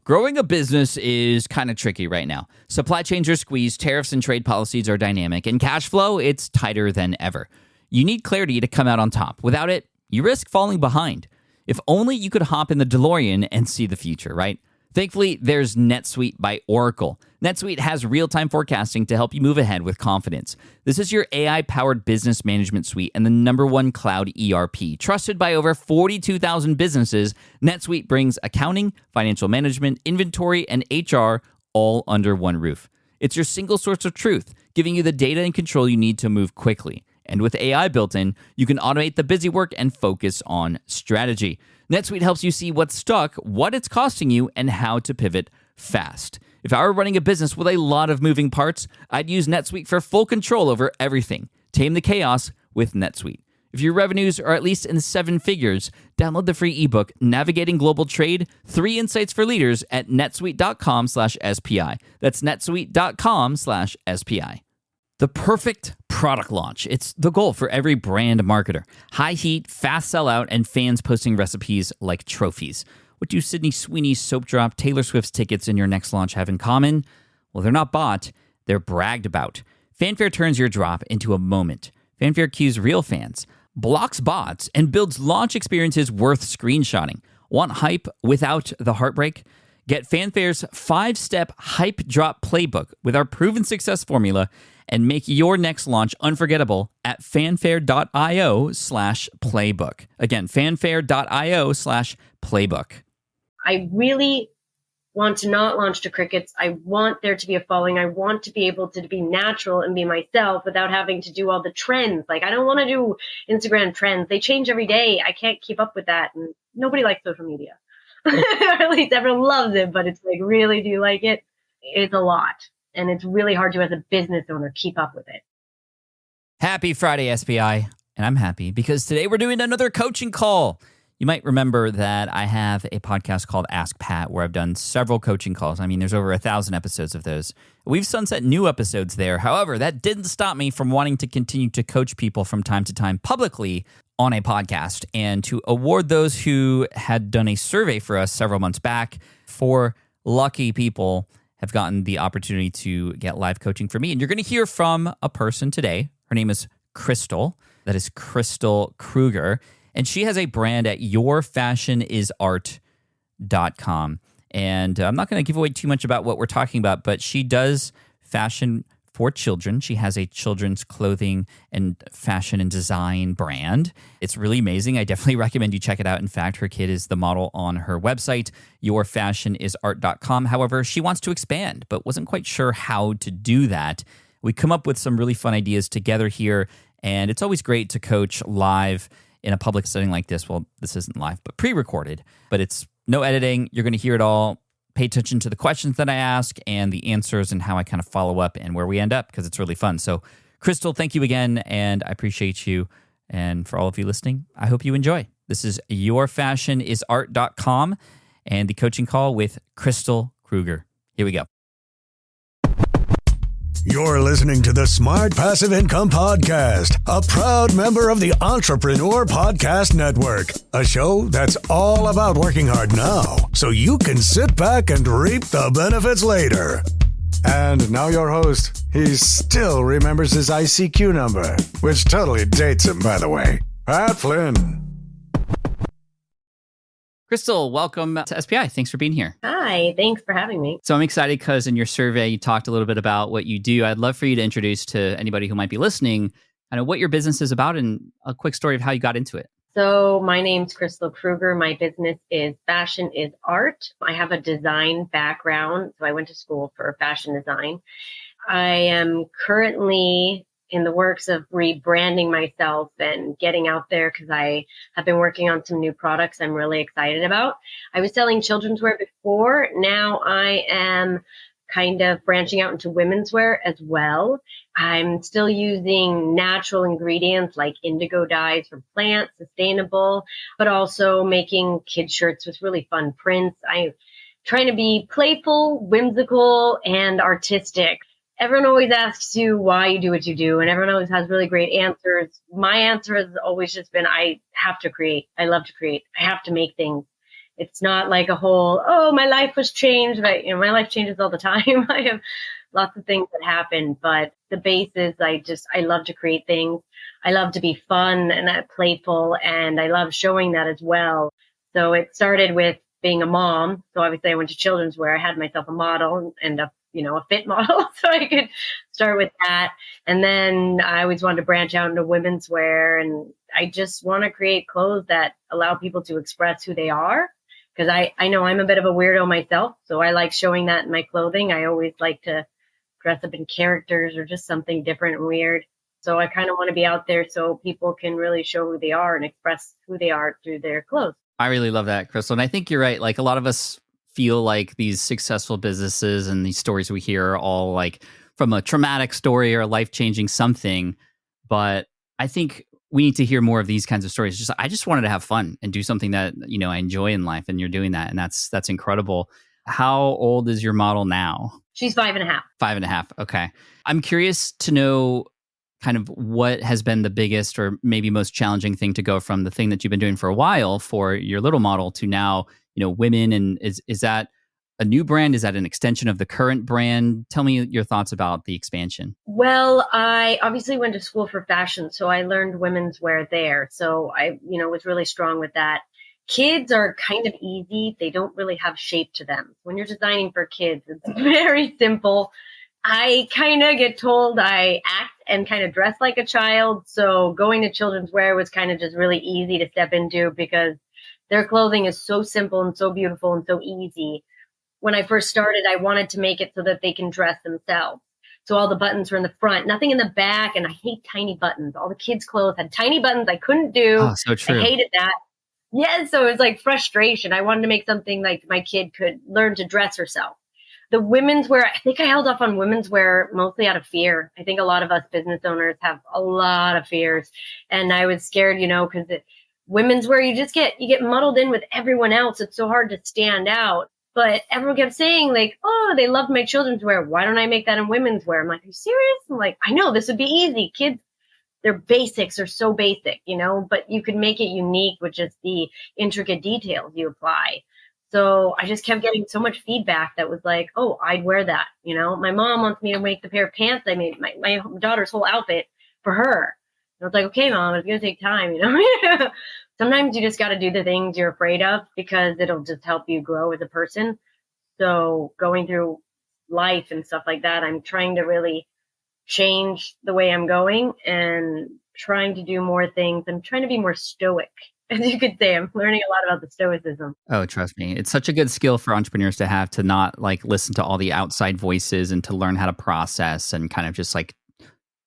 Growing a business is kind of tricky right now. Supply chains are squeezed, tariffs and trade policies are dynamic, and cash flow, it's tighter than ever. You need clarity to come out on top. Without it, you risk falling behind. If only you could hop in the DeLorean and see the future, right? Thankfully, there's NetSuite by Oracle. NetSuite has real-time forecasting to help you move ahead with confidence. This is your AI-powered business management suite and the #1 cloud ERP. Trusted by over 42,000 businesses, NetSuite brings accounting, financial management, inventory, and HR all under one roof. It's your single source of truth, giving you the data and control you need to move quickly. And with AI built in, you can automate the busy work and focus on strategy. NetSuite helps you see what's stuck, what it's costing you, and how to pivot fast. If I were running a business with a lot of moving parts, I'd use NetSuite for full control over everything. Tame the chaos with NetSuite. If your revenues are at least in 7 figures, download the free ebook, Navigating Global Trade, 3 Insights for Leaders at netsuite.com/SPI. That's netsuite.com/SPI. The perfect product launch. It's the goal for every brand marketer. High heat, fast sellout, and fans posting recipes like trophies. What do Sydney Sweeney's soap drop, Taylor Swift's tickets, and your next launch have in common? Well, they're not bought, they're bragged about. Fanfare turns your drop into a moment. Fanfare cues real fans, blocks bots, and builds launch experiences worth screenshotting. Want hype without the heartbreak? Get Fanfare's 5-step hype drop playbook with our proven success formula and make your next launch unforgettable at fanfare.io/playbook. Again, fanfare.io/playbook. I really want to not launch to crickets. I want there to be a following. I want to be able to be natural and be myself without having to do all the trends. Like, I don't want to do Instagram trends. They change every day. I can't keep up with that. And nobody likes social media. Or at least everyone loves it, but it's like, really, do you like it? It's a lot. And it's really hard to, as a business owner, keep up with it. Happy Friday, SPI. And I'm happy because today we're doing another coaching call. You might remember that I have a podcast called Ask Pat where I've done several coaching calls. I mean, there's over 1,000 episodes of those. We've sunset new episodes there. However, that didn't stop me from wanting to continue to coach people from time to time publicly on a podcast and to award those who had done a survey for us several months back. 4 lucky people have gotten the opportunity to get live coaching from me. And you're going to hear from a person today. Her name is Krystle. That is Krystle Krueger. And she has a brand at yourfashionisart.com. And I'm not going to give away too much about what we're talking about, but she does fashion for children. She has a children's clothing and fashion and design brand. It's really amazing. I definitely recommend you check it out. In fact, her kid is the model on her website, yourfashionisart.com. However, she wants to expand, but wasn't quite sure how to do that. We come up with some really fun ideas together here, and it's always great to coach live in a public setting like this. Well, this isn't live, but pre-recorded. But it's no editing. You're going to hear it all. Pay attention to the questions that I ask and the answers and how I kind of follow up and where we end up because it's really fun. So, Krystle, thank you again, and I appreciate you. And for all of you listening, I hope you enjoy. This is yourfashionisart.com and the coaching call with Krystle Krueger. Here we go. You're listening to the Smart Passive Income Podcast, a proud member of the Entrepreneur Podcast Network, a show that's all about working hard now so you can sit back and reap the benefits later. And now your host. He still remembers his ICQ number, which totally dates him, by the way. Pat Flynn. Krystle, welcome to SPI. Thanks for being here. Hi, thanks for having me. So I'm excited because in your survey, you talked a little bit about what you do. I'd love for you to introduce to anybody who might be listening, kind of what your business is about and a quick story of how you got into it. So my name's Krystle Krueger. My business is Fashion is Art. I have a design background, so I went to school for fashion design. I am currently in the works of rebranding myself and getting out there because I have been working on some new products I'm really excited about. I was selling children's wear before. Now I am kind of branching out into women's wear as well. I'm still using natural ingredients like indigo dyes from plants, sustainable, but also making kids shirts with really fun prints. I'm trying to be playful, whimsical, and artistic. Everyone always asks you why you do what you do, and everyone always has really great answers. My answer has always just been, I have to create. I love to create. I have to make things. It's not like a whole, oh, my life was changed. But, my life changes all the time. I have lots of things that happen, but the base is I love to create things. I love to be fun and playful, and I love showing that as well. So it started with being a mom. So obviously I went to children's wear. I had myself a model and a fit model so I could start with that. And then I always wanted to branch out into women's wear, and I just want to create clothes that allow people to express who they are. Because I know I'm a bit of a weirdo myself, so I like showing that in my clothing. I always like to dress up in characters or just something different and weird. So I kind of want to be out there so people can really show who they are and express who they are through their clothes. I really love that, Krystle. And I think you're right. Like, a lot of us feel like these successful businesses and these stories we hear are all like from a traumatic story or a life-changing something. But I think we need to hear more of these kinds of stories. I just wanted to have fun and do something that, I enjoy in life, and you're doing that. And that's incredible. How old is your model now? She's 5.5. 5.5. Okay. I'm curious to know kind of what has been the biggest or maybe most challenging thing to go from the thing that you've been doing for a while for your little model to now, women. And is that a new brand? Is that an extension of the current brand? Tell me your thoughts about the expansion. Well, I obviously went to school for fashion, so I learned women's wear there. So I, was really strong with that. Kids are kind of easy. They don't really have shape to them. When you're designing for kids, it's very simple. I kind of get told I act and kind of dress like a child. So going to children's wear was kind of just really easy to step into because their clothing is so simple and so beautiful and so easy. When I first started, I wanted to make it so that they can dress themselves. So all the buttons were in the front, nothing in the back. And I hate tiny buttons. All the kids' clothes had tiny buttons I couldn't do. Oh, so true. I hated that. Yeah, so it was like frustration. I wanted to make something like my kid could learn to dress herself. The women's wear, I think I held off on women's wear mostly out of fear. I think a lot of us business owners have a lot of fears. And I was scared, because women's wear, you get muddled in with everyone else. It's so hard to stand out. But everyone kept saying like, oh, they loved my children's wear. Why don't I make that in women's wear? I'm like, are you serious? I'm like, I know this would be easy. Kids, their basics are so basic, but you could make it unique with just the intricate details you apply. So I just kept getting so much feedback that was like, oh, I'd wear that. My mom wants me to make the pair of pants I made, my daughter's whole outfit for her. And I was like, okay, Mom, it's going to take time, Sometimes you just got to do the things you're afraid of because it'll just help you grow as a person. So going through life and stuff like that, I'm trying to really change the way I'm going and trying to do more things. I'm trying to be more stoic. As you could say, I'm learning a lot about the stoicism. Oh, trust me. It's such a good skill for entrepreneurs to have, to not like listen to all the outside voices and to learn how to process and kind of just like,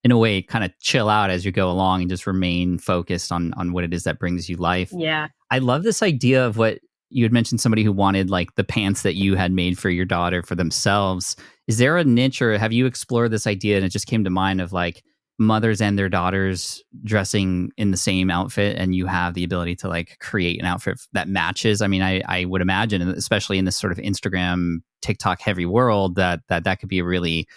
in a way, kind of chill out as you go along and just remain focused on what it is that brings you life. Yeah. I love this idea of what you had mentioned, somebody who wanted like the pants that you had made for your daughter for themselves. Is there a niche, or have you explored this idea? And it just came to mind of like mothers and their daughters dressing in the same outfit, and you have the ability to like create an outfit that matches. I mean, I would imagine, especially in this sort of Instagram, TikTok heavy world, that could be a really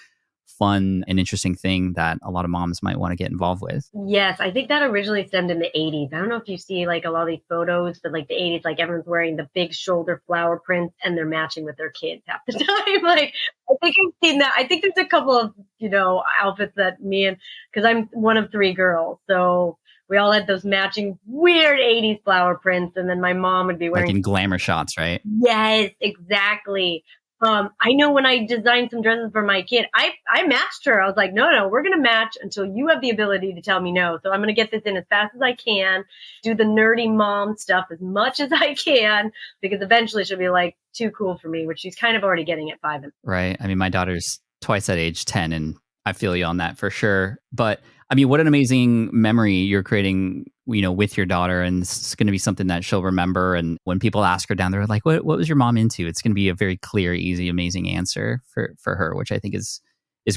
fun and interesting thing that a lot of moms might want to get involved with. Yes, I think that originally stemmed in the 80s. I don't know if you see like a lot of these photos, but like the 80s, like everyone's wearing the big shoulder flower prints and they're matching with their kids half the time. Like, I think I've seen that. I think there's a couple of, outfits that because I'm one of 3 girls. So we all had those matching weird 80s flower prints. And then my mom would be wearing like in glamour shots, right? Yes, exactly. I know when I designed some dresses for my kid, I matched her. I was like, no, we're going to match until you have the ability to tell me no. So I'm going to get this in as fast as I can, do the nerdy mom stuff as much as I can, because eventually she'll be like too cool for me, which she's kind of already getting at 5. Right. I mean, my daughter's twice that age, 10, and I feel you on that for sure. But I mean, what an amazing memory you're creating, with your daughter. And it's going to be something that she'll remember. And when people ask her down there, like, what was your mom into? It's going to be a very clear, easy, amazing answer for her, which I think is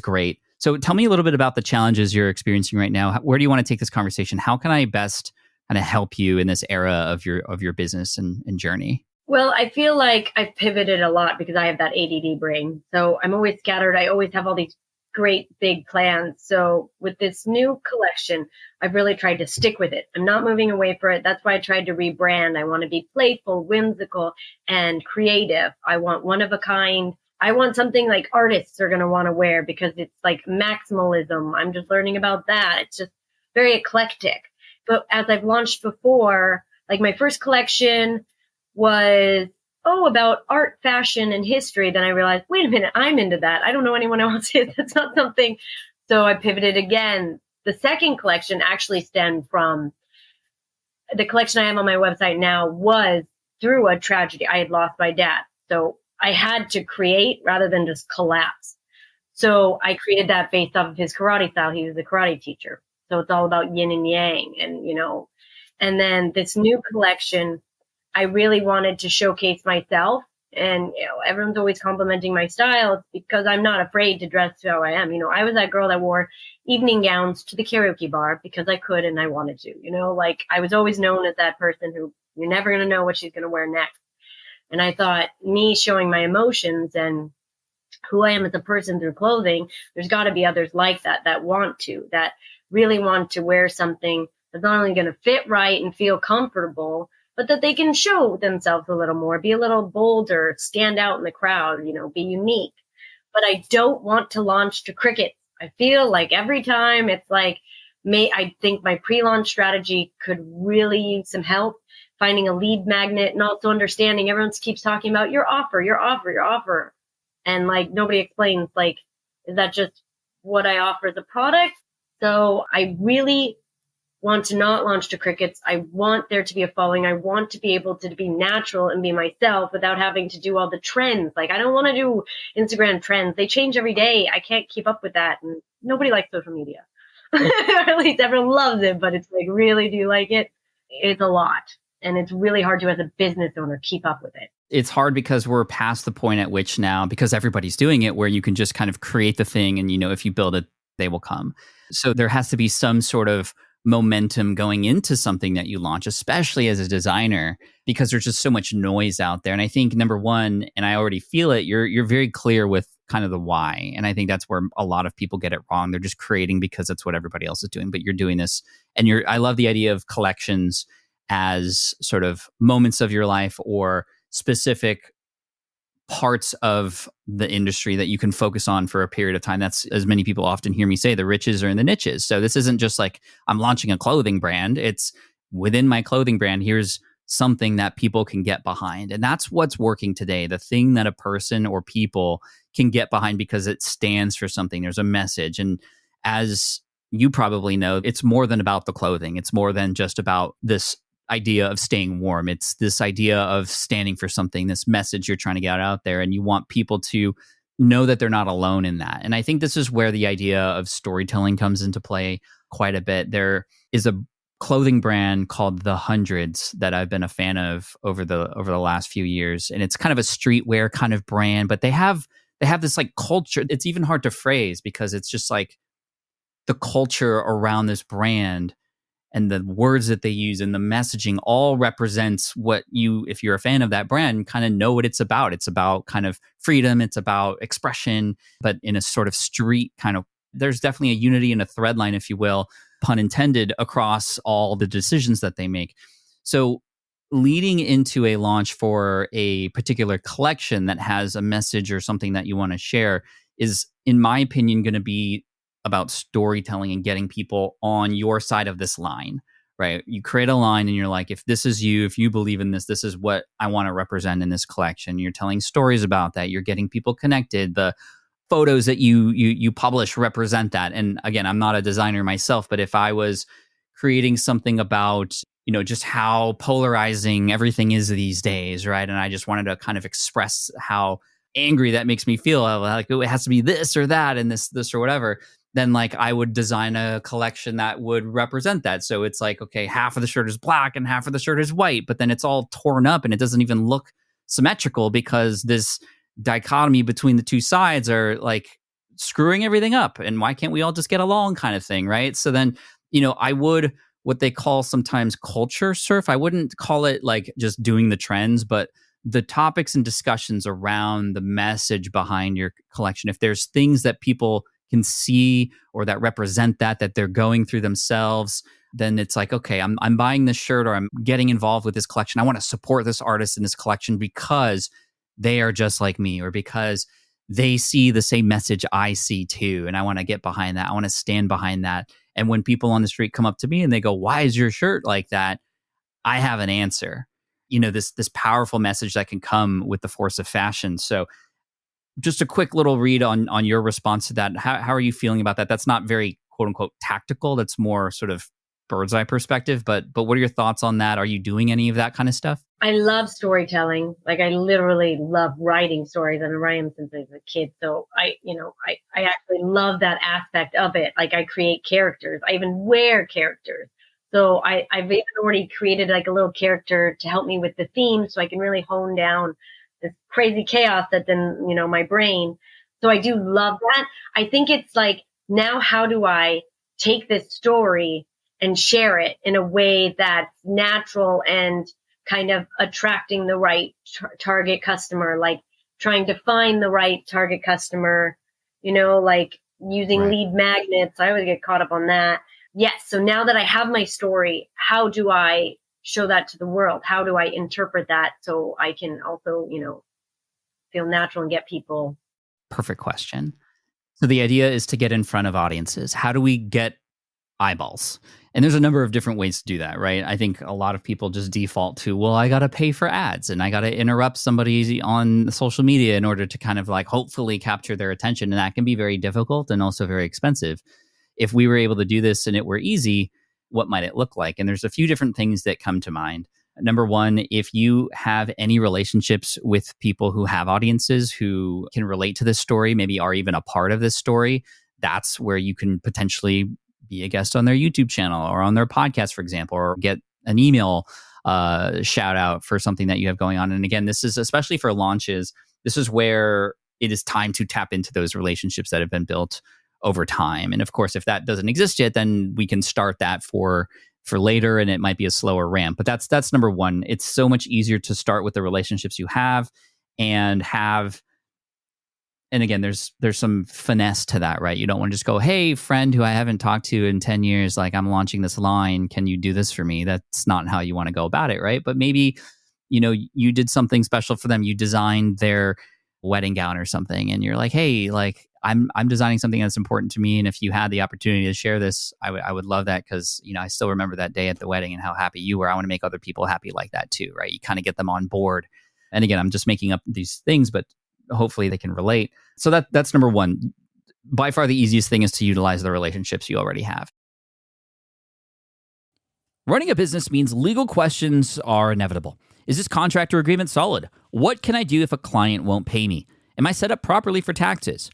great. So tell me a little bit about the challenges you're experiencing right now. Where do you want to take this conversation? How can I best kind of help you in this era of your business and journey? Well, I feel like I've pivoted a lot because I have that ADD brain. So I'm always scattered. I always have all these great big plans. So with this new collection, I've really tried to stick with it. I'm not moving away from it. That's why I tried to rebrand. I want to be playful, whimsical, and creative. I want one of a kind. I want something like artists are going to want to wear because it's like maximalism. I'm just learning about that. It's just very eclectic. But as I've launched before, like my first collection was about art, fashion, and history. Then I realized, wait a minute, I'm into that. I don't know anyone else is. That's not something. So I pivoted again. The second collection actually stemmed from the collection I have on my website now was through a tragedy. I had lost my dad. So I had to create rather than just collapse. So I created that based off of his karate style. He was a karate teacher. So it's all about yin and yang and then this new collection, I really wanted to showcase myself, and everyone's always complimenting my style because I'm not afraid to dress how I am. I was that girl that wore evening gowns to the karaoke bar because I could and I wanted to. Like I was always known as that person who you're never going to know what she's going to wear next. And I thought me showing my emotions and who I am as a person through clothing, there's got to be others like that that really want to wear something that's not only going to fit right and feel comfortable, but that they can show themselves a little more, be a little bolder, stand out in the crowd, be unique. But I don't want to launch to crickets. I feel like every time it's like, I think my pre-launch strategy could really use some help finding a lead magnet and also understanding everyone keeps talking about your offer. And like nobody explains, like, is that just what I offer as a product? So I really want to not launch to crickets. I want there to be a following. I want to be able to be natural and be myself without having to do all the trends. Like I don't want to do Instagram trends. They change every day. I can't keep up with that. And nobody likes social media. Or at least everyone loves it, but it's like, really, do you like it? It's a lot. And it's really hard to, as a business owner, keep up with it. It's hard because we're past the point at which now, because everybody's doing it, where you can just kind of create the thing and, if you build it, they will come. So there has to be some sort of momentum going into something that you launch, especially as a designer, because there's just so much noise out there. And I think number one, and I already feel it, you're very clear with kind of the why. And I think that's where a lot of people get it wrong. They're just creating because that's what everybody else is doing. But you're doing this, and I love the idea of collections as sort of moments of your life or specific parts of the industry that you can focus on for a period of time. That's, as many people often hear me say, the riches are in the niches. So this isn't just like I'm launching a clothing brand. It's within my clothing brand, here's something that people can get behind. And that's what's working today. The thing that a person or people can get behind because it stands for something. There's a message. And as you probably know, it's more than about the clothing. It's more than just about this idea of staying warm. It's this idea of standing for something, this message you're trying to get out there, and you want people to know that they're not alone in that. And I think this is where the idea of storytelling comes into play quite a bit. There is a clothing brand called The Hundreds that I've been a fan of over the last few years, and it's kind of a streetwear kind of brand, but they have this like culture. It's even hard to phrase because it's just like the culture around this brand and the words that they use and the messaging all represents what you, if you're a fan of that brand, kind of know what it's about. It's about kind of freedom. It's about expression, but in a sort of street kind of, there's definitely a unity and a thread line, if you will, pun intended, across all the decisions that they make. So leading into a launch for a particular collection that has a message or something that you want to share is, in my opinion, going to be about storytelling and getting people on your side of this line, right? You create a line and you're like, if this is you, if you believe in this, this is what I want to represent in this collection. You're telling stories about that. You're getting people connected. The photos that you publish represent that. And again, I'm not a designer myself, but if I was creating something about, just how polarizing everything is these days, right? And I just wanted to kind of express how angry that makes me feel, like it has to be this or that and this or whatever, then like I would design a collection that would represent that. So it's like, okay, half of the shirt is black and half of the shirt is white, but then it's all torn up and it doesn't even look symmetrical because this dichotomy between the two sides are like screwing everything up. And why can't we all just get along kind of thing, right? So then, I would, what they call sometimes culture surf. I wouldn't call it like just doing the trends, but the topics and discussions around the message behind your collection. If there's things that people can see or that represent that they're going through themselves, then it's like, okay, I'm buying this shirt or I'm getting involved with this collection. I want to support this artist in this collection because they are just like me, or because they see the same message I see too. And I want to get behind that. I want to stand behind that. And when people on the street come up to me and they go, why is your shirt like that? I have an answer. This powerful message that can come with the force of fashion. So just a quick little read on your response to that. How are you feeling about that? That's not very quote unquote tactical. That's more sort of bird's eye perspective. But what are your thoughts on that? Are you doing any of that kind of stuff? I love storytelling. Like, I literally love writing stories, and I write them since I was a kid. So I actually love that aspect of it. Like, I create characters. I even wear characters. So I've even already created like a little character to help me with the theme, so I can really hone down this crazy chaos that's in, my brain. So I do love that. I think it's like, now how do I take this story and share it in a way that's natural and kind of attracting the right target customer, like trying to find the right target customer, like using lead magnets. I always get caught up on that. Yes. So now that I have my story, how do I show that to the world? How do I interpret that so I can also, feel natural and get people? Perfect question. So the idea is to get in front of audiences. How do we get eyeballs? And there's a number of different ways to do that, right? I think a lot of people just default to, well, I got to pay for ads and I got to interrupt somebody on social media in order to kind of like hopefully capture their attention. And that can be very difficult and also very expensive. If we were able to do this and it were easy, what might it look like? And there's a few different things that come to mind. Number one, if you have any relationships with people who have audiences who can relate to this story, maybe are even a part of this story, that's where you can potentially be a guest on their YouTube channel or on their podcast, for example, or get an email shout out for something that you have going on. And again, this is especially for launches. This is where it is time to tap into those relationships that have been built over time. And of course, if that doesn't exist yet, then we can start that for later, and it might be a slower ramp. But that's number one. It's so much easier to start with the relationships you have. And again, there's some finesse to that, right? You don't want to just go, hey, friend who I haven't talked to in 10 years, like, I'm launching this line. Can you do this for me? That's not how you want to go about it, right? But maybe, you did something special for them. You designed their wedding gown or something, and you're like, hey, like, I'm designing something that's important to me. And if you had the opportunity to share this, I would love that, because, I still remember that day at the wedding and how happy you were. I want to make other people happy like that too, right? You kind of get them on board. And again, I'm just making up these things, but hopefully they can relate. So that's number one. By far the easiest thing is to utilize the relationships you already have. Running a business means legal questions are inevitable. Is this contract or agreement solid? What can I do if a client won't pay me? Am I set up properly for taxes?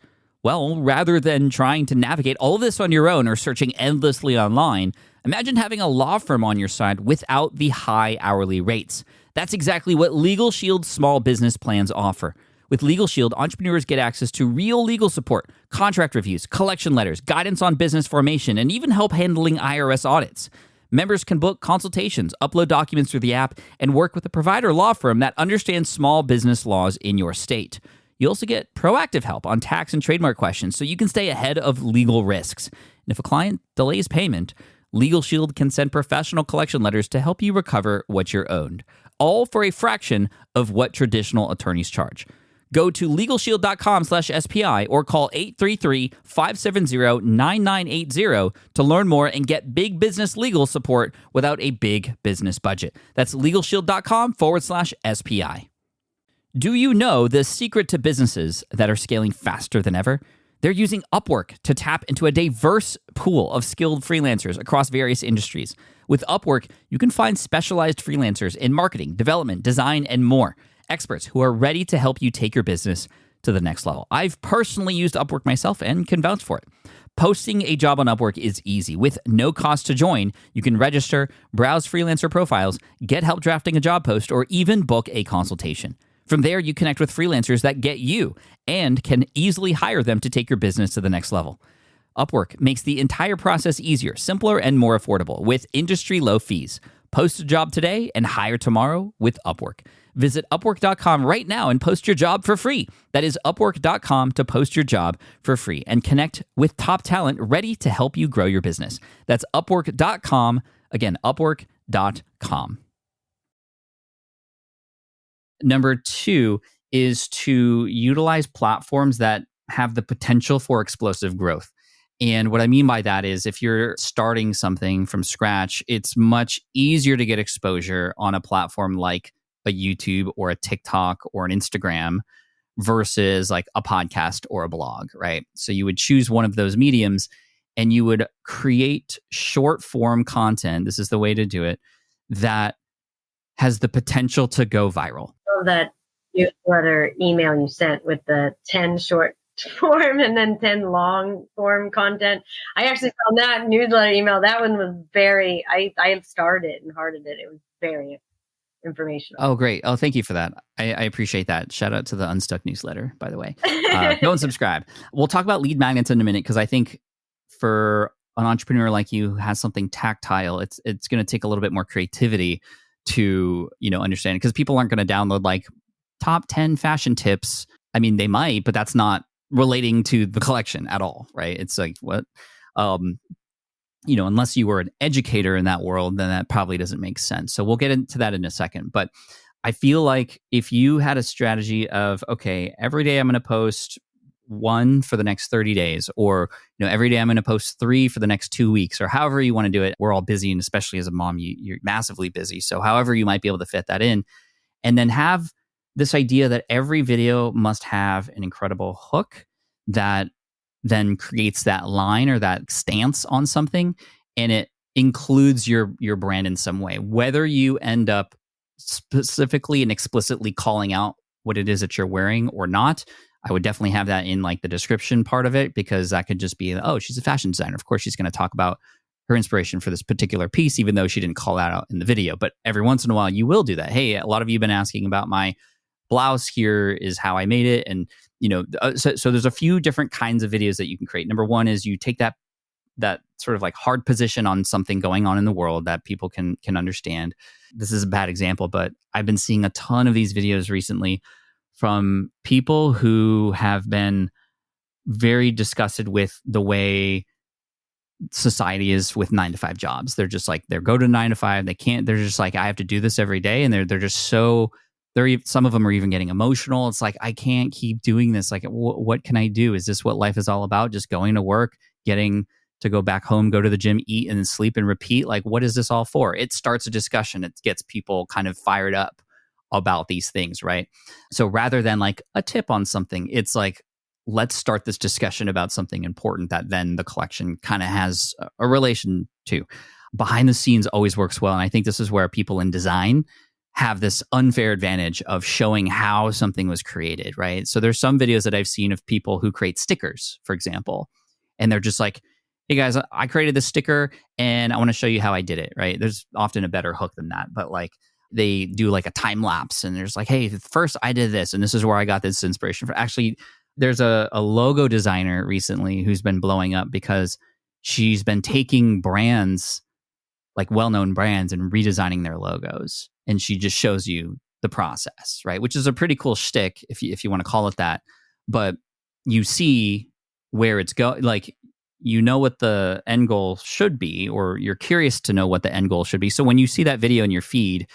Well, rather than trying to navigate all of this on your own or searching endlessly online, imagine having a law firm on your side without the high hourly rates. That's exactly what Legal Shield's small business plans offer. With Legal Shield, entrepreneurs get access to real legal support, contract reviews, collection letters, guidance on business formation, and even help handling IRS audits. Members can book consultations, upload documents through the app, and work with a provider law firm that understands small business laws in your state. You also get proactive help on tax and trademark questions, so you can stay ahead of legal risks. And if a client delays payment, Legal Shield can send professional collection letters to help you recover what you're owed, all for a fraction of what traditional attorneys charge. Go to LegalShield.com/SPI or call 833-570-9980 to learn more and get big business legal support without a big business budget. That's LegalShield.com/SPI. Do you know the secret to businesses that are scaling faster than ever? They're using Upwork to tap into a diverse pool of skilled freelancers across various industries. With Upwork, you can find specialized freelancers in marketing, development, design, and more. Experts who are ready to help you take your business to the next level. I've personally used Upwork myself and can vouch for it. Posting a job on Upwork is easy. With no cost to join, you can register, browse freelancer profiles, get help drafting a job post, or even book a consultation. From there, you connect with freelancers that get you and can easily hire them to take your business to the next level. Upwork makes the entire process easier, simpler, and more affordable with industry low fees. Post a job today and hire tomorrow with Upwork. Visit Upwork.com right now and post your job for free. That is Upwork.com to post your job for free and connect with top talent ready to help you grow your business. That's Upwork.com. Again, Upwork.com. Number 2 is to utilize platforms that have the potential for explosive growth. And what I mean by that is if you're starting something from scratch, it's much easier to get exposure on a platform like a YouTube or a TikTok or an Instagram versus like a podcast or a blog, right? So you would choose one of those mediums and you would create short form content. This is the way to do it that has the potential to go viral. So that newsletter email you sent with the 10 short form and then 10 long form content. I actually found that newsletter email. That one was very, I started and hearted it. It was very informational. Oh, great. Oh, thank you for that. I appreciate that. Shout out to the Unstuck newsletter, by the way. Go and subscribe. We'll talk about lead magnets in a minute because I think for an entrepreneur like you who has something tactile, it's going to take a little bit more creativity to, understand it because people aren't going to download like top 10 fashion tips. I mean, they might, but that's not relating to the collection at all, right? It's like what, unless you were an educator in that world, then that probably doesn't make sense. So we'll get into that in a second. But I feel like if you had a strategy of, okay, every day I'm going to post 1 for the next 30 days, or every day I'm going to post 3 for the next 2 weeks, or however you want to do it. We're all busy, and especially as a mom, you're massively busy. So however you might be able to fit that in, and then have this idea that every video must have an incredible hook that then creates that line or that stance on something, and it includes your brand in some way. Whether you end up specifically and explicitly calling out what it is that you're wearing or not, I would definitely have that in like the description part of it, because that could just be, oh, she's a fashion designer. Of course, she's going to talk about her inspiration for this particular piece, even though she didn't call that out in the video. But every once in a while, you will do that. Hey, a lot of you have been asking about my blouse. Here is how I made it. And, so there's a few different kinds of videos that you can create. Number one is you take that sort of like hard position on something going on in the world that people can understand. This is a bad example, but I've been seeing a ton of these videos recently from people who have been very disgusted with the way society is with 9-to-5 jobs. They're just like, they're go to 9 to 5. They're just like, I have to do this every day. And they're just so, some of them are even getting emotional. It's like, I can't keep doing this. Like, what can I do? Is this what life is all about? Just going to work, getting to go back home, go to the gym, eat, and then sleep and repeat? Like, what is this all for? It starts a discussion. It gets people kind of fired up about these things, right? So rather than like a tip on something, it's like, let's start this discussion about something important that then the collection kind of has a relation to. Behind the scenes always works well. And I think this is where people in design have this unfair advantage of showing how something was created, right? So there's some videos that I've seen of people who create stickers, for example, and they're just like, hey guys, I created this sticker and I want to show you how I did it, right? There's often a better hook than that, but like they do like a time lapse and there's like, hey, first I did this and this is where I got this inspiration from. Actually, there's a logo designer recently who's been blowing up because she's been taking brands, like well-known brands, and redesigning their logos. And she just shows you the process, right? Which is a pretty cool shtick, if you want to call it that. But you see where it's going, like, what the end goal should be, or you're curious to know what the end goal should be. So when you see that video in your feed,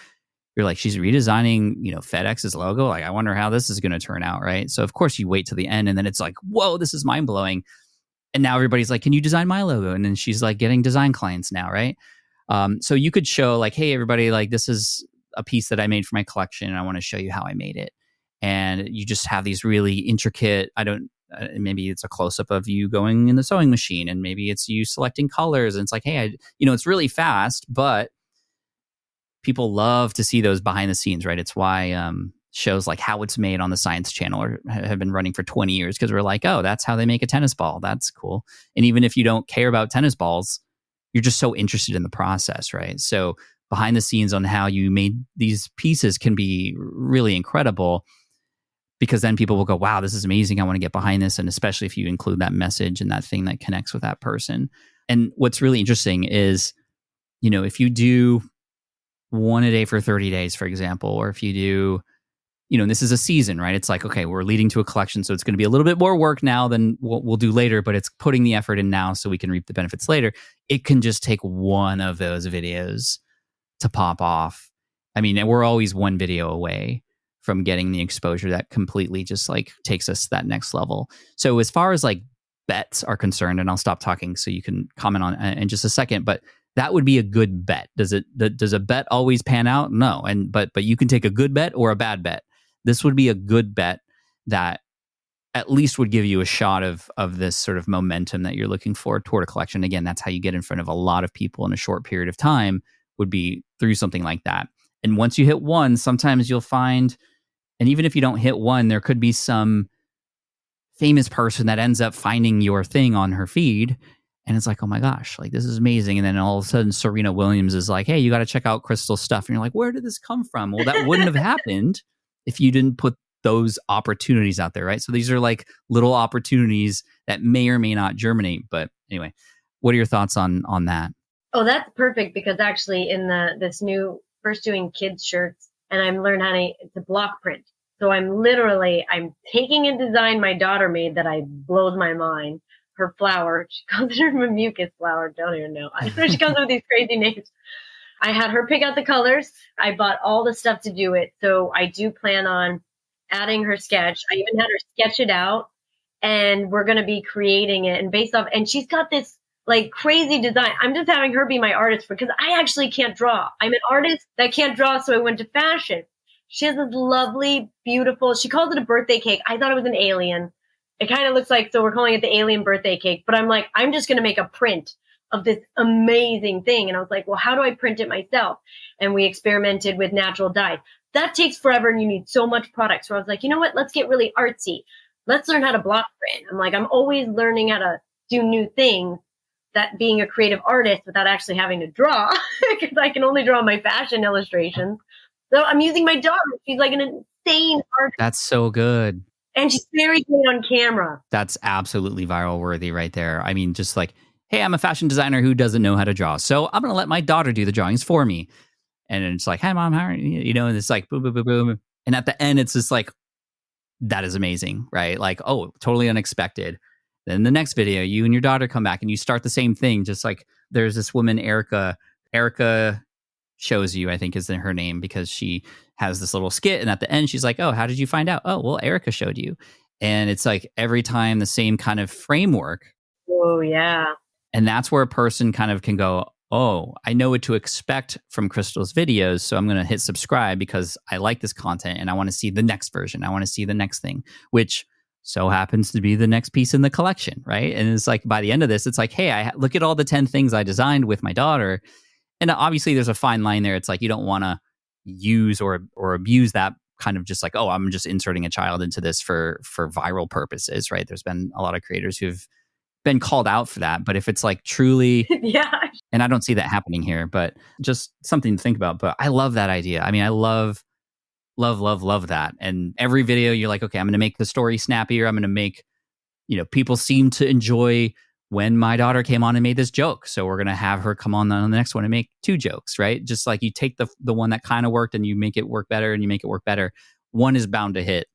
you're like, she's redesigning, FedEx's logo. Like, I wonder how this is going to turn out, right? So of course you wait till the end, and then it's like, whoa, this is mind blowing. And now everybody's like, can you design my logo? And then she's like getting design clients now, right? So you could show like, hey, everybody, like, this is a piece that I made for my collection, and I want to show you how I made it. And you just have these really intricate, maybe it's a close-up of you going in the sewing machine, and maybe it's you selecting colors. And it's like, hey, it's really fast, but people love to see those behind the scenes, right? It's why shows like How It's Made on the Science Channel have been running for 20 years, because we're like, oh, that's how they make a tennis ball. That's cool. And even if you don't care about tennis balls, you're just so interested in the process, right? So behind the scenes on how you made these pieces can be really incredible, because then people will go, wow, this is amazing. I want to get behind this. And especially if you include that message and that thing that connects with that person. And what's really interesting is, if you do one a day for 30 days, for example, or if you do, this is a season, right? It's like, okay, we're leading to a collection, so it's going to be a little bit more work now than what we'll do later, but it's putting the effort in now so we can reap the benefits later. It can just take one of those videos to pop off. I mean, we're always one video away from getting the exposure that completely just like takes us to that next level. So as far as like bets are concerned, and I'll stop talking so you can comment on it in just a second, but that would be a good bet. Does a bet always pan out? No. But you can take a good bet or a bad bet. This would be a good bet that at least would give you a shot of this sort of momentum that you're looking for toward a collection. Again, that's how you get in front of a lot of people in a short period of time, would be through something like that. And once you hit one, sometimes you'll find, and even if you don't hit one, there could be some famous person that ends up finding your thing on her feed. And it's like, oh my gosh, like this is amazing. And then all of a sudden Serena Williams is like, hey, you got to check out Krystle's stuff. And you're like, where did this come from? Well, that wouldn't have happened if you didn't put those opportunities out there, right? So these are like little opportunities that may or may not germinate. But anyway, what are your thoughts on that? Oh, that's perfect, because actually in this new first doing kids shirts, and I'm learned how to block print. So I'm taking a design my daughter made that blows my mind. Her flower, she calls it her mucus flower. Don't even know. I don't know. She comes up with these crazy names. I had her pick out the colors. I bought all the stuff to do it. So I do plan on adding her sketch. I even had her sketch it out, and we're going to be creating it. And based off, and she's got this like crazy design. I'm just having her be my artist because I actually can't draw. I'm an artist that can't draw. So I went to fashion. She has this lovely, beautiful, she calls it a birthday cake. I thought it was an alien. It kind of looks like, so we're calling it the alien birthday cake. But I'm like, I'm just going to make a print of this amazing thing. And I was like, well, how do I print it myself? And we experimented with natural dye. That takes forever and you need so much product. So I was like, you know what? Let's get really artsy. Let's learn how to block print. I'm like, I'm always learning how to do new things, that being a creative artist without actually having to draw, because I can only draw my fashion illustrations. So I'm using my daughter. She's like an insane artist. That's so good. And she's very good on camera. That's absolutely viral worthy right there. I mean, just like, hey, I'm a fashion designer who doesn't know how to draw, so I'm going to let my daughter do the drawings for me. And it's like, hi, Mom, how are you? And it's like, boom, boom, boom, boom. And at the end, it's just like, that is amazing, right? Like, oh, totally unexpected. Then the next video, you and your daughter come back and you start the same thing. Just like there's this woman, Erica Shows You, I think is her name, because she has this little skit. And at the end, she's like, oh, how did you find out? Oh, well, Erica showed you. And it's like every time the same kind of framework. Oh, yeah. And that's where a person kind of can go, oh, I know what to expect from Krystle's videos. So I'm going to hit subscribe because I like this content and I want to see the next version. I want to see the next thing, which so happens to be the next piece in the collection, right? And it's like by the end of this, it's like, hey, I look at all the 10 things I designed with my daughter. And obviously there's a fine line there. It's like you don't want to use or abuse that kind of just like, oh, I'm just inserting a child into this for viral purposes, right? There's been a lot of creators who've been called out for that. But if it's like truly, yeah, and I don't see that happening here, but just something to think about. But I love that idea. I mean, I love that. And every video you're like, okay, I'm going to make the story snappier. I'm going to make, people seem to enjoy when my daughter came on and made this joke. So we're going to have her come on the next one and make 2 jokes, right? Just like you take the one that kind of worked and you make it work better and you make it work better. One is bound to hit.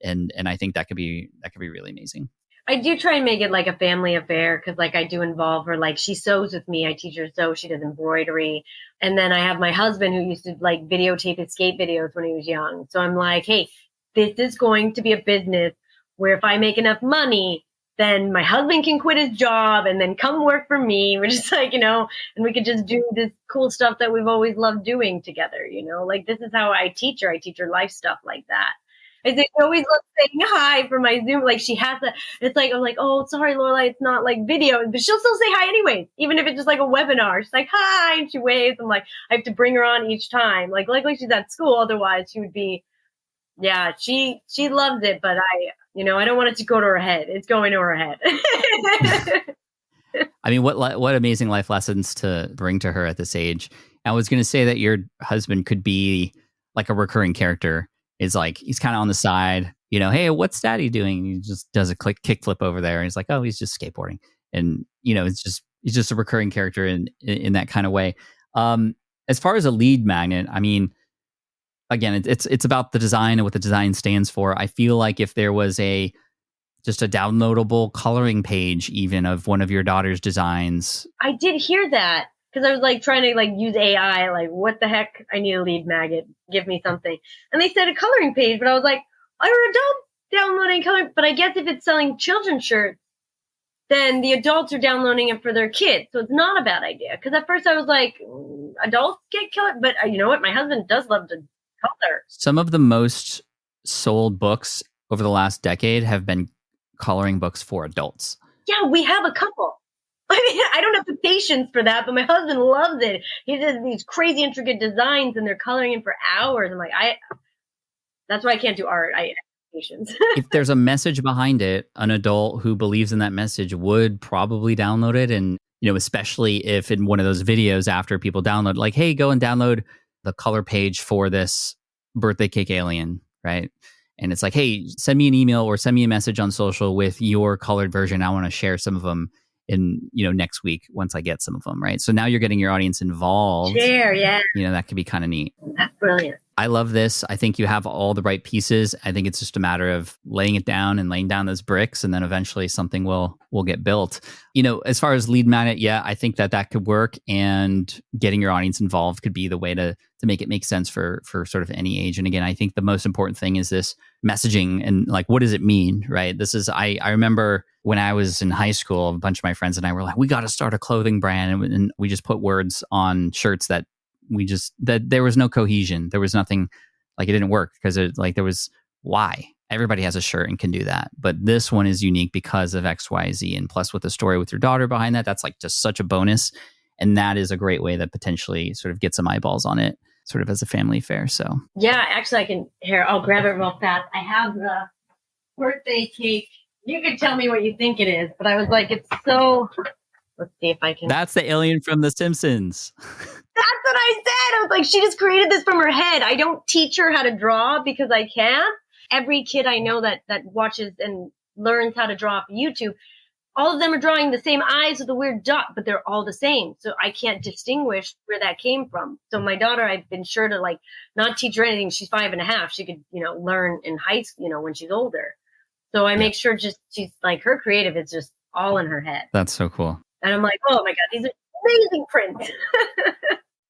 And I think that could be really amazing. I do try and make it like a family affair because like I do involve her. Like she sews with me. I teach her to sew. She does embroidery. And then I have my husband who used to like videotape his skate videos when he was young. So I'm like, hey, this is going to be a business where if I make enough money, then my husband can quit his job and then come work for me. We're just like, and we could just do this cool stuff that we've always loved doing together, like this is how I teach her. I teach her life stuff like that. I think I always love saying hi for my Zoom. Like she has that. It's like, I'm like, oh, sorry, Lorelai, it's not like video, but she'll still say hi anyways, even if it's just like a webinar. She's like, hi, and she waves. I'm like, I have to bring her on each time. Like she's at school. Otherwise she would be, yeah, she loves it. But I don't want it to go to her head. It's going to her head. I mean, what amazing life lessons to bring to her at this age. I was going to say that your husband could be like a recurring character. Is like, he's kind of on the side, hey, what's daddy doing? He just does a kick flip over there. And he's like, oh, he's just skateboarding. And, he's just a recurring character in that kind of way. As far as a lead magnet, I mean, again, it's about the design and what the design stands for. I feel like if there was just a downloadable coloring page even of one of your daughter's designs. I did hear that because I was like trying to like use AI, like what the heck? I need a lead magnet. Give me something. And they said a coloring page, but I was like, I heard adults downloading coloring. But I guess if it's selling children's shirts, then the adults are downloading it for their kids. So it's not a bad idea. Because at first I was like, adults get colored. But you know what? My husband does love to color. Some of the most sold books over the last decade have been coloring books for adults. Yeah, we have a couple. I mean, I don't have the patience for that, but my husband loves it. He does these crazy intricate designs and they're coloring in for hours. I'm like, that's why I can't do art. I have patience. If there's a message behind it, an adult who believes in that message would probably download it. And, especially if in one of those videos after people download, like, hey, go and download the color page for this birthday cake alien, right? And it's like, hey, send me an email or send me a message on social with your colored version. I want to share some of them in, next week once I get some of them, right? So now you're getting your audience involved. Share, yeah. That could be kind of neat. That's brilliant. I love this. I think you have all the right pieces. I think it's just a matter of laying it down and laying down those bricks, and then eventually something will get built. As far as lead magnet, yeah, I think that could work, and getting your audience involved could be the way to make it make sense for sort of any age. And again, I think the most important thing is this messaging and like, what does it mean, right? This is, I remember when I was in high school, a bunch of my friends and I were like, we got to start a clothing brand. And we just put words on shirts that there was no cohesion. There was nothing, like it didn't work because there was why. Everybody has a shirt and can do that. But this one is unique because of X, Y, Z. And plus with the story with your daughter behind that, that's like just such a bonus. And that is a great way that potentially sort of get some eyeballs on it, sort of as a family affair. So yeah, actually I'll grab it real fast. I have the birthday cake. You can tell me what you think it is, but I was like, it's so, let's see if I can. That's the alien from The Simpsons. That's what I said. I was like, she just created this from her head. I don't teach her how to draw because I can't. Every kid I know that watches and learns how to draw off YouTube, all of them are drawing the same eyes with a weird dot, but they're all the same. So I can't distinguish where that came from. So my daughter, I've been sure to like not teach her anything. She's 5.5. She could, learn in high school, when she's older. So I make sure she's like, her creative is just all in her head. That's so cool. And I'm like, oh my God, these are amazing prints.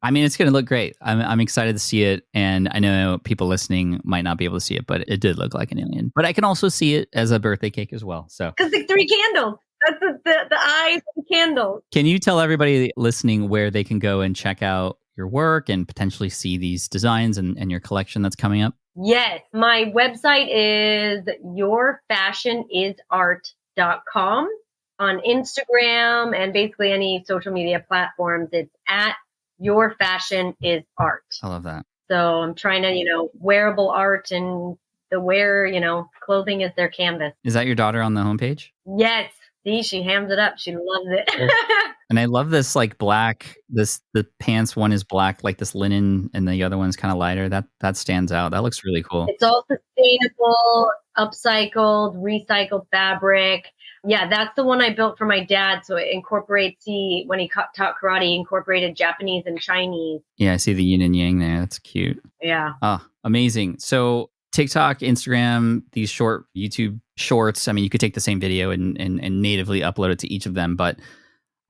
I mean, it's going to look great. I'm excited to see it. And I know people listening might not be able to see it, but it did look like an alien. But I can also see it as a birthday cake as well. So because the 3 candles. That's the eyes and candles. Can you tell everybody listening where they can go and check out your work and potentially see these designs and your collection that's coming up? Yes. My website is yourfashionisart.com. On Instagram and basically any social media platforms, it's at Your Fashion is Art. I love that. So I'm trying to, wearable art and the clothing is their canvas. Is that your daughter on the homepage? Yes. See, she hams it up. She loves it. And I love this like black, the pants one is black, like this linen, and the other one's kind of lighter. That stands out. That looks really cool. It's all sustainable, upcycled, recycled fabric. Yeah, that's the one I built for my dad. So it incorporates, when he taught karate, he incorporated Japanese and Chinese. Yeah, I see the yin and yang there. That's cute. Yeah. Oh, amazing. So TikTok, Instagram, these short YouTube shorts, I mean, you could take the same video and natively upload it to each of them. But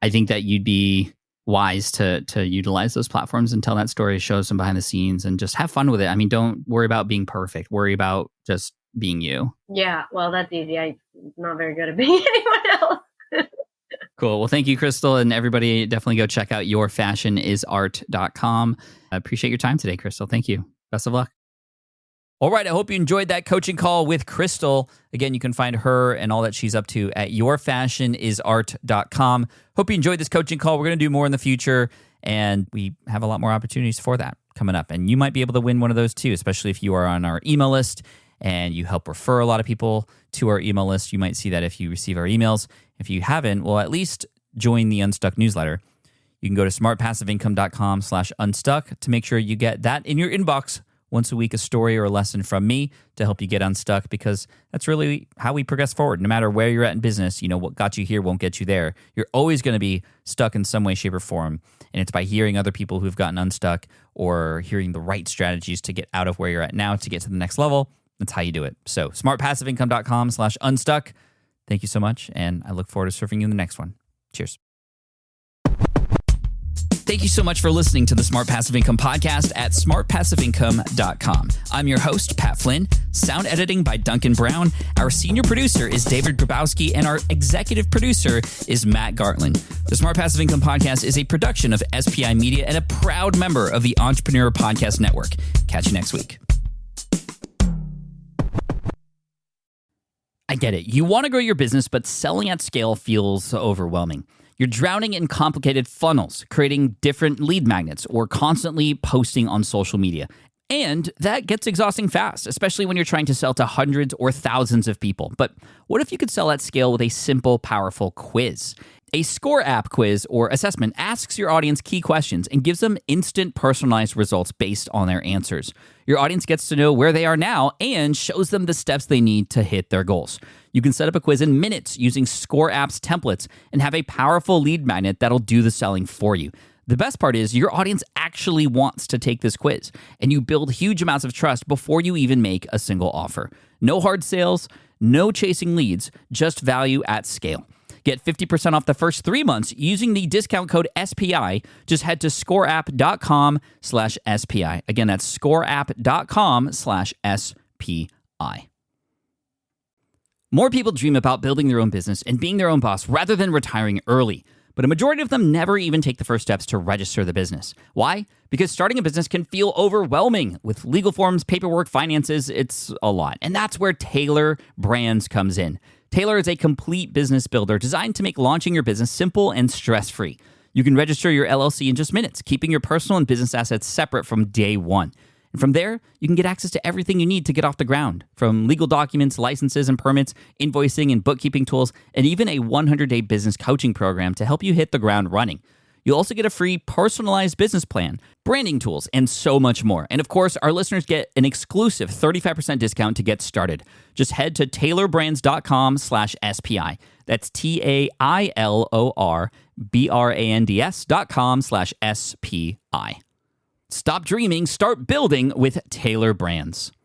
I think that you'd be wise to utilize those platforms and tell that story, show some behind the scenes, and just have fun with it. I mean, don't worry about being perfect. Worry about just being you. Yeah, well, that's easy. I'm not very good at being anyone else. Cool. Well, thank you, Krystle. And everybody, definitely go check out yourfashionisart.com. I appreciate your time today, Krystle. Thank you. Best of luck. All right. I hope you enjoyed that coaching call with Krystle. Again, you can find her and all that she's up to at yourfashionisart.com. Hope you enjoyed this coaching call. We're going to do more in the future, and we have a lot more opportunities for that coming up. And you might be able to win one of those too, especially if you are on our email list and you help refer a lot of people to our email list. You might see that if you receive our emails. If you haven't, well, at least join the Unstuck newsletter. You can go to smartpassiveincome.com/unstuck to make sure you get that in your inbox once a week, a story or a lesson from me to help you get unstuck, because that's really how we progress forward. No matter where you're at in business, what got you here won't get you there. You're always going to be stuck in some way, shape, or form. And it's by hearing other people who've gotten unstuck or hearing the right strategies to get out of where you're at now to get to the next level. That's how you do it. So smartpassiveincome.com/unstuck. Thank you so much. And I look forward to serving you in the next one. Cheers. Thank you so much for listening to the Smart Passive Income podcast at smartpassiveincome.com. I'm your host, Pat Flynn. Sound editing by Duncan Brown. Our senior producer is David Grabowski, and our executive producer is Matt Gartland. The Smart Passive Income podcast is a production of SPI Media and a proud member of the Entrepreneur Podcast Network. Catch you next week. I get it. You want to grow your business, but selling at scale feels overwhelming. You're drowning in complicated funnels, creating different lead magnets, or constantly posting on social media. And that gets exhausting fast, especially when you're trying to sell to hundreds or thousands of people. But what if you could sell at scale with a simple, powerful quiz? A score app quiz or assessment asks your audience key questions and gives them instant personalized results based on their answers. Your audience gets to know where they are now and shows them the steps they need to hit their goals. You can set up a quiz in minutes using Score App's templates and have a powerful lead magnet that'll do the selling for you. The best part is your audience actually wants to take this quiz, and you build huge amounts of trust before you even make a single offer. No hard sales, no chasing leads, just value at scale. Get 50% off the first 3 months using the discount code SPI. Just head to scoreapp.com/SPI. Again, that's scoreapp.com/SPI. More people dream about building their own business and being their own boss rather than retiring early. But a majority of them never even take the first steps to register the business. Why? Because starting a business can feel overwhelming. With legal forms, paperwork, finances, it's a lot. And that's where Taylor Brands comes in. Taylor is a complete business builder designed to make launching your business simple and stress-free. You can register your LLC in just minutes, keeping your personal and business assets separate from day one. And from there, you can get access to everything you need to get off the ground, from legal documents, licenses and permits, invoicing and bookkeeping tools, and even a 100-day business coaching program to help you hit the ground running. You'll also get a free personalized business plan, branding tools, and so much more. And of course, our listeners get an exclusive 35% discount to get started. Just head to taylorbrands.com/SPI. That's TAILORBRANDS.com/SPI. Stop dreaming, start building with Taylor Brands.